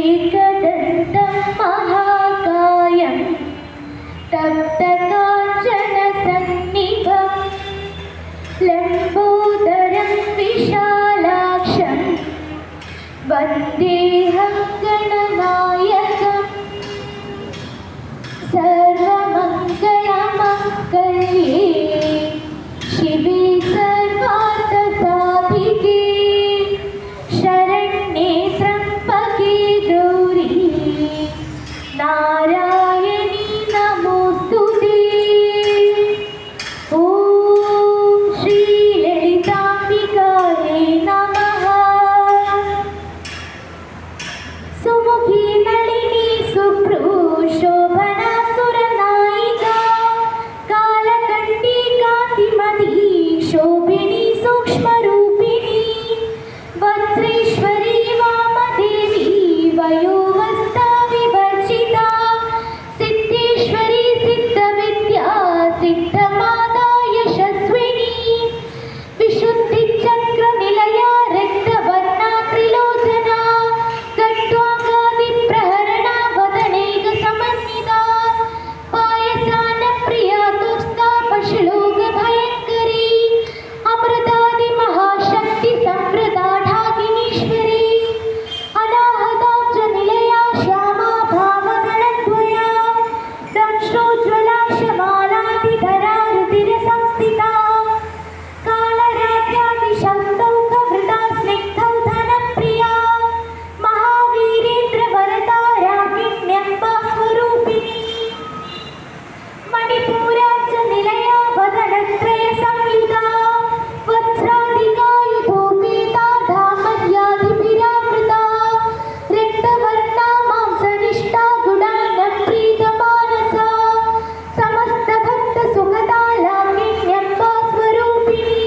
एकदन्तं महाकायं तप्तकाञ्चनसन्निभं लम्बोदरं विशालाक्षं वन्देऽहं गणनायकम् सर्वमङ्गलमङ्गल्ये शिवे सर्वार्थसाधिके शरण्ये त्र्यम्बके गौरी नारायणी नमोस्तुते। ॐ श्रीललिताम्बिकायै नमः। सुमुखी नलिनी सुभ्रूशोभना सुरनायिका कालकण्ठी कान्तिमती शोभिनी सूक्ष्मरूपिणी वज्रेश्वरी वामदेवी वयोवस्था विवर्जिता सिद्धेश्वरी सिद्धविद्या सिद्धमाता यशस्विनी विशुद्धिचक्रनिलया रक्तवर्णा त्रिलोचना गट्वाङ्गादिप्रहरणा वदनैकसमन्विता पायसान्नप्रिया तुष्टा पशुलोकभयङ्करी अमृतादिमहाशक्तिसंवृता ढाकिनीश्वरी अनाहताब्जनिलया श्यामा भावगणद्वया दंश्रोज्ज्वला शमालातिधरा रुधिरसंस्थिता कालरात्र्यादिशक्तौघवृता स्निग्धौ धनप्रिया महावीरेन्द्रवरदा रागिण्यम्बा स्वरूपिणी मणिपूराब्जनिलया वदनत्रयसंयुता वज्रादिकायुधोपेता धामर्यादिभिरावृता रक्तवर्णा मांसनिष्ठा गुणान्नप्रीतमानसा समस्तभक्तसुखदा लागिण्यम्बा स्वरूपिणी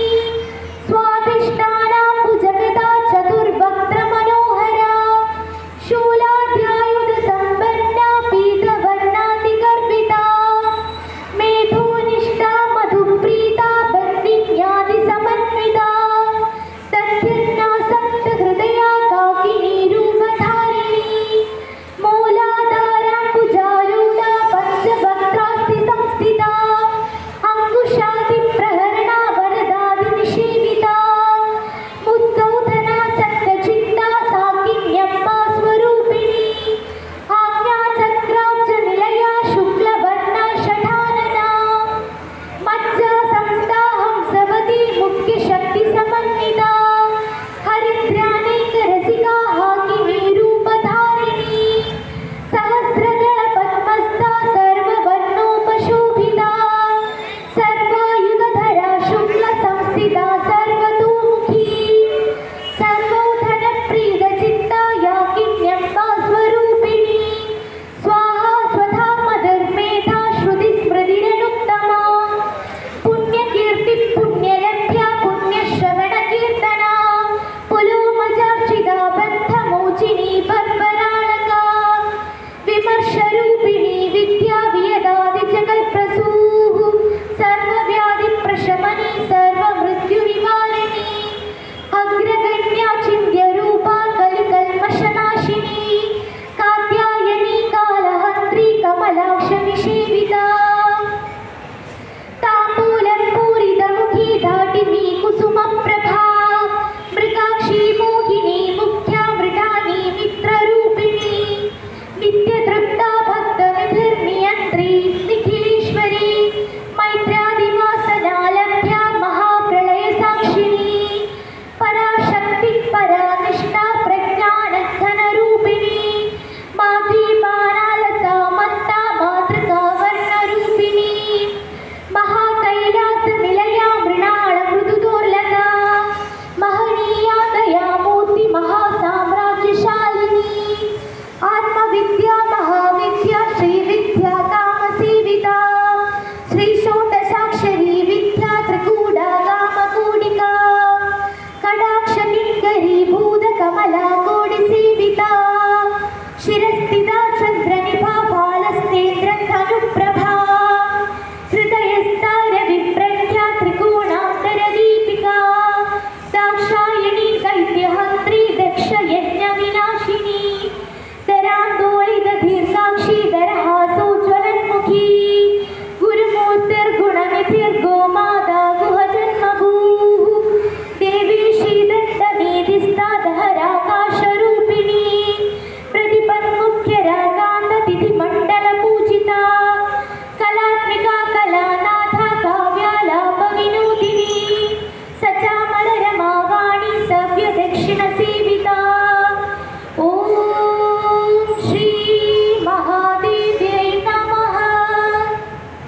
स्वादिष्टानाम्बुजगदा चतुर्वक्त्रमनोहरा शूलाद्यायुधसम्पन्ना पीतवर्णातिगर्भिता मेधोनिष्ठा मधुप्रीता बन्दिन्यादिसमन्विता तद्यन्नासक्तहृदया काकिनीरूपधारिणी मूलाधाराम्बुजारूढा पञ्चवक्त्रास्तिसंस्थिता अङ्कुशादिप्रहरणा वरदादिनिषेविता मुद्गौधना सत्तचित्ता साकिन्यम्बा स्वरूपिणी आज्ञाचक्राब्जनिलया शुक्लवर्णा शठानना मज्जा संस्था हंसवती मुख्यशक्तिसमन्विता हरिद्राणैकरसिका हाकिनीरूपधारिणी सहस्रगणपद्मस्था सर्ववर्णोपशोभिता सर्वायुधधरा शुक्लसंस्थिता सर्व